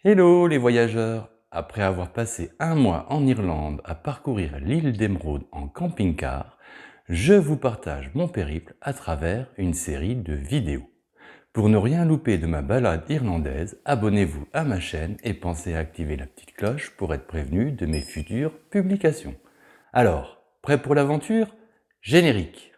Hello les voyageurs! Après avoir passé un mois en Irlande à parcourir l'île d'Émeraude en camping-car, je vous partage mon périple à travers une série de vidéos. Pour ne rien louper de ma balade irlandaise, abonnez-vous à ma chaîne et pensez à activer la petite cloche pour être prévenu de mes futures publications. Alors, prêt pour l'aventure? Générique!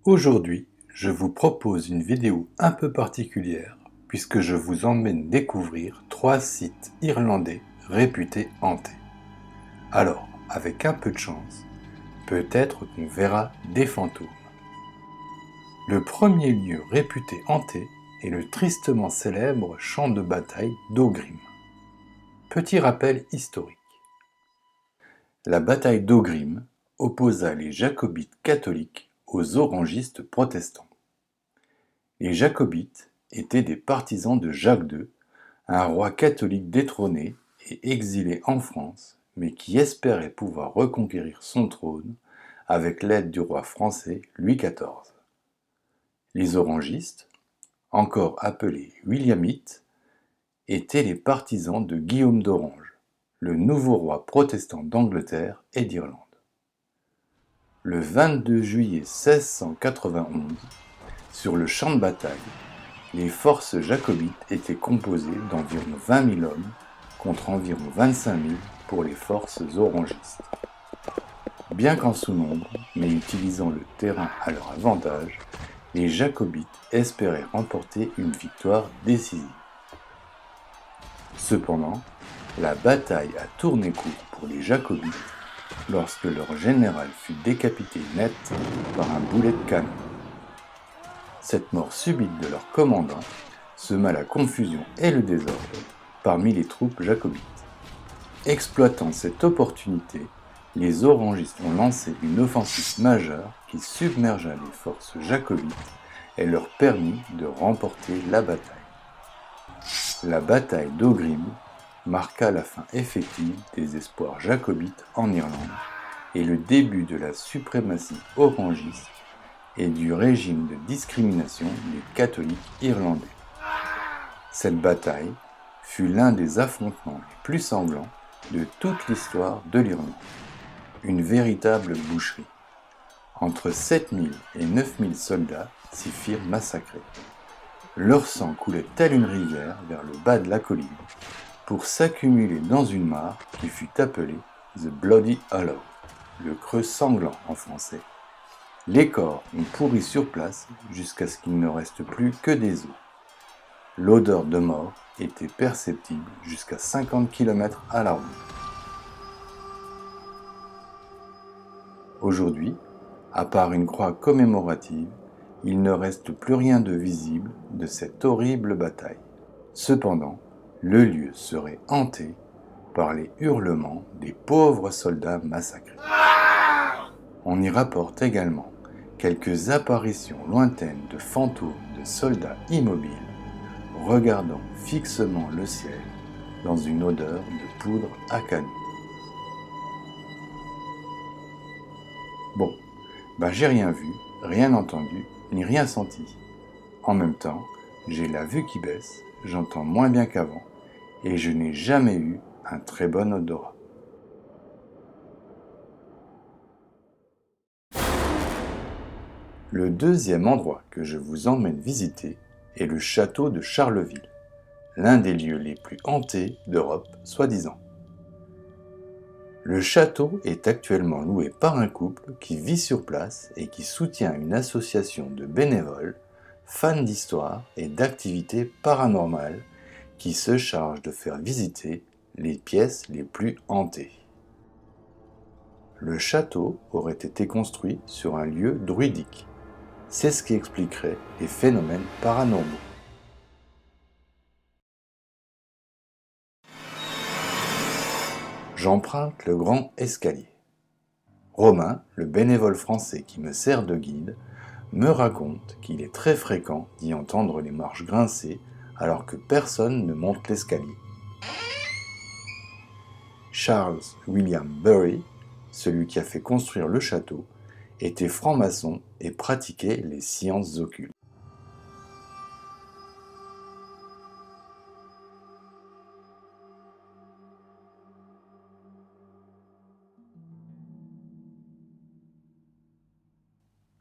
Aujourd'hui, je vous propose une vidéo un peu particulière puisque je vous emmène découvrir 3 sites irlandais réputés hantés. Alors, avec un peu de chance, peut-être qu'on verra des fantômes. Le premier lieu réputé hanté est le tristement célèbre champ de bataille d'Aughrim. Petit rappel historique. La bataille d'Aughrim opposa les jacobites catholiques aux orangistes protestants. Les jacobites étaient des partisans de Jacques II, un roi catholique détrôné et exilé en France, mais qui espérait pouvoir reconquérir son trône avec l'aide du roi français Louis XIV. Les orangistes, encore appelés williamites, étaient les partisans de Guillaume d'Orange, le nouveau roi protestant d'Angleterre et d'Irlande. Le 22 juillet 1691, sur le champ de bataille, les forces jacobites étaient composées d'environ 20 000 hommes contre environ 25 000 pour les forces orangistes. Bien qu'en sous-nombre, mais utilisant le terrain à leur avantage, les jacobites espéraient remporter une victoire décisive. Cependant, la bataille a tourné court pour les jacobites lorsque leur général fut décapité net par un boulet de canon. Cette mort subite de leur commandant sema la confusion et le désordre parmi les troupes jacobites. Exploitant cette opportunité, les orangistes ont lancé une offensive majeure qui submergea les forces jacobites et leur permit de remporter la bataille. La bataille d'Aughrim marqua la fin effective des espoirs jacobites en Irlande et le début de la suprématie orangiste et du régime de discrimination des catholiques irlandais. Cette bataille fut l'un des affrontements les plus sanglants de toute l'histoire de l'Irlande. Une véritable boucherie. Entre 7 000 et 9 000 soldats s'y firent massacrer. Leur sang coulait tel une rivière vers le bas de la colline pour s'accumuler dans une mare qui fut appelée The Bloody Hollow, le creux sanglant en français. Les corps ont pourri sur place jusqu'à ce qu'il ne reste plus que des os. L'odeur de mort était perceptible jusqu'à 50 km à la ronde. Aujourd'hui, à part une croix commémorative, il ne reste plus rien de visible de cette horrible bataille. Cependant, le lieu serait hanté par les hurlements des pauvres soldats massacrés. On y rapporte également quelques apparitions lointaines de fantômes de soldats immobiles regardant fixement le ciel dans une odeur de poudre à canon. Bon, j'ai rien vu, rien entendu, ni rien senti. En même temps, j'ai la vue qui baisse, j'entends moins bien qu'avant, et je n'ai jamais eu un très bon odorat. Le deuxième endroit que je vous emmène visiter est le château de Charleville, l'un des lieux les plus hantés d'Europe, soi-disant. Le château est actuellement loué par un couple qui vit sur place et qui soutient une association de bénévoles, fans d'histoire et d'activités paranormales qui se charge de faire visiter les pièces les plus hantées. Le château aurait été construit sur un lieu druidique. C'est ce qui expliquerait les phénomènes paranormaux. J'emprunte le grand escalier. Romain, le bénévole français qui me sert de guide, me raconte qu'il est très fréquent d'y entendre les marches grincer alors que personne ne monte l'escalier. Charles William Bury, celui qui a fait construire le château, était franc-maçon et pratiquait les sciences occultes.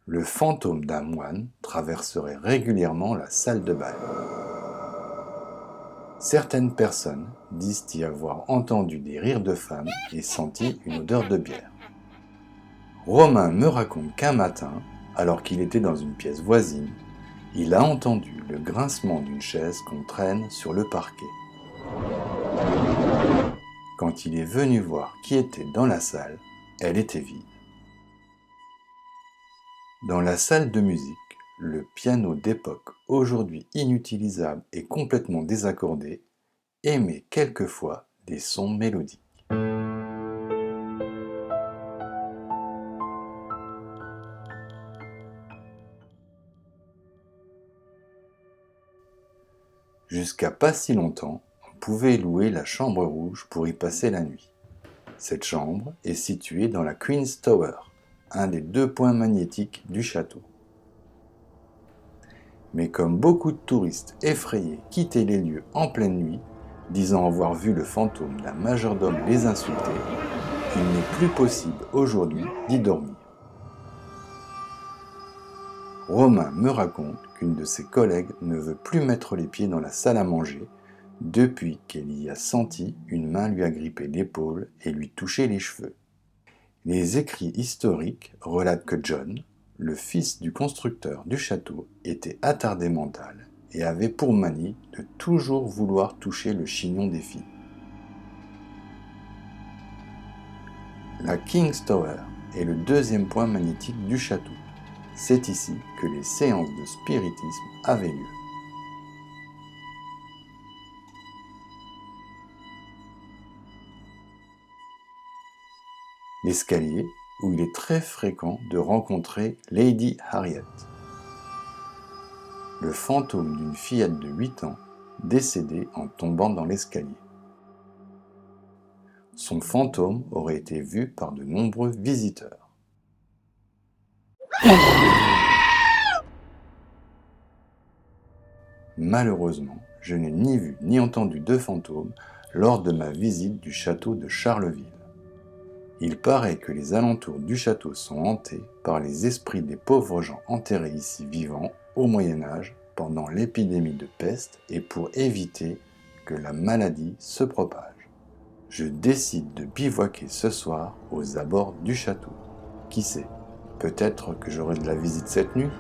Le fantôme d'un moine traverserait régulièrement la salle de bal. Certaines personnes disent y avoir entendu des rires de femmes et senti une odeur de bière. Romain me raconte qu'un matin, alors qu'il était dans une pièce voisine, il a entendu le grincement d'une chaise qu'on traîne sur le parquet. Quand il est venu voir qui était dans la salle, elle était vide. Dans la salle de musique, le piano d'époque, aujourd'hui inutilisable et complètement désaccordé, émet quelquefois des sons mélodiques. Jusqu'à pas si longtemps, on pouvait louer la chambre rouge pour y passer la nuit. Cette chambre est située dans la Queen's Tower, un des 2 points magnétiques du château. Mais comme beaucoup de touristes effrayés quittaient les lieux en pleine nuit, disant avoir vu le fantôme d'un majordome les insulter, il n'est plus possible aujourd'hui d'y dormir. Romain me raconte qu'une de ses collègues ne veut plus mettre les pieds dans la salle à manger depuis qu'elle y a senti une main lui agripper l'épaule et lui toucher les cheveux. Les écrits historiques relatent que John, le fils du constructeur du château, était attardé mental et avait pour manie de toujours vouloir toucher le chignon des filles. La King's Tower est le 2e point magnétique du château. C'est ici que les séances de spiritisme avaient lieu. L'escalier où il est très fréquent de rencontrer Lady Harriet, le fantôme d'une fillette de 8 ans décédée en tombant dans l'escalier. Son fantôme aurait été vu par de nombreux visiteurs. Malheureusement, je n'ai ni vu ni entendu de fantôme lors de ma visite du château de Charleville. Il paraît que les alentours du château sont hantés par les esprits des pauvres gens enterrés ici vivants au Moyen-Âge pendant l'épidémie de peste et pour éviter que la maladie se propage. Je décide de bivouaquer ce soir aux abords du château. Qui sait, peut-être que j'aurai de la visite cette nuit.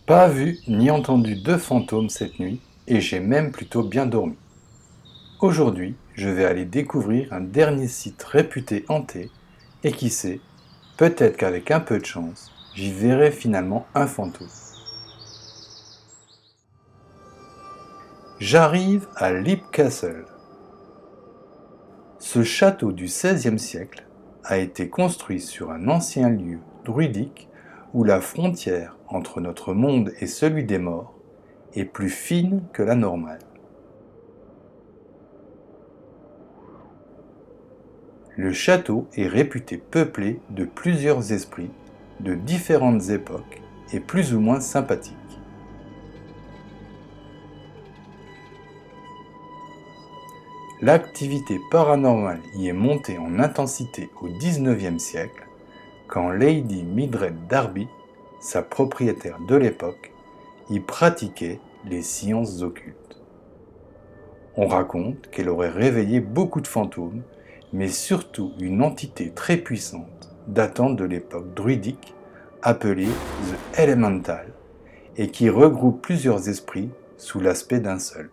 Pas vu ni entendu de fantômes cette nuit, et j'ai même plutôt bien dormi. Aujourd'hui, je vais aller découvrir un dernier site réputé hanté, et qui sait, peut-être qu'avec un peu de chance, j'y verrai finalement un fantôme. J'arrive à Leap Castle. Ce château du XVIe siècle a été construit sur un ancien lieu druidique où la frontière entre notre monde et celui des morts est plus fine que la normale. Le château est réputé peuplé de plusieurs esprits de différentes époques et plus ou moins sympathiques. L'activité paranormale y est montée en intensité au XIXe siècle, quand Lady Mildred Darby, sa propriétaire de l'époque, y pratiquait les sciences occultes. On raconte qu'elle aurait réveillé beaucoup de fantômes, mais surtout une entité très puissante datant de l'époque druidique, appelée The Elemental, et qui regroupe plusieurs esprits sous l'aspect d'un seul.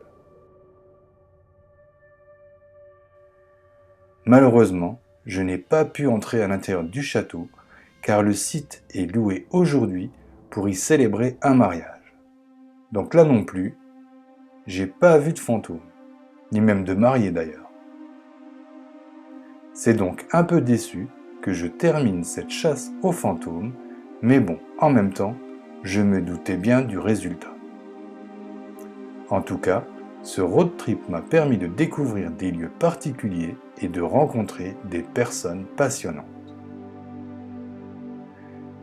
Malheureusement, je n'ai pas pu entrer à l'intérieur du château, car le site est loué aujourd'hui pour y célébrer un mariage. Donc là non plus, j'ai pas vu de fantôme, ni même de mariés d'ailleurs. C'est donc un peu déçu que je termine cette chasse aux fantômes Mais bon, en même temps, je me doutais bien du résultat. En tout cas, ce road trip m'a permis de découvrir des lieux particuliers et de rencontrer des personnes passionnantes.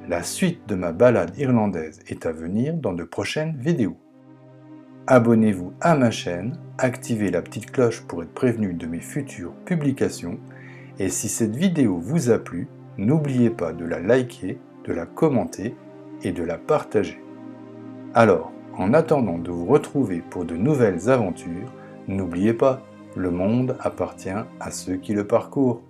La suite de ma balade irlandaise est à venir dans de prochaines vidéos. Abonnez-vous à ma chaîne, activez la petite cloche pour être prévenu de mes futures publications et si cette vidéo vous a plu, n'oubliez pas de la liker, de la commenter et de la partager. Alors, en attendant de vous retrouver pour de nouvelles aventures, n'oubliez pas, le monde appartient à ceux qui le parcourent.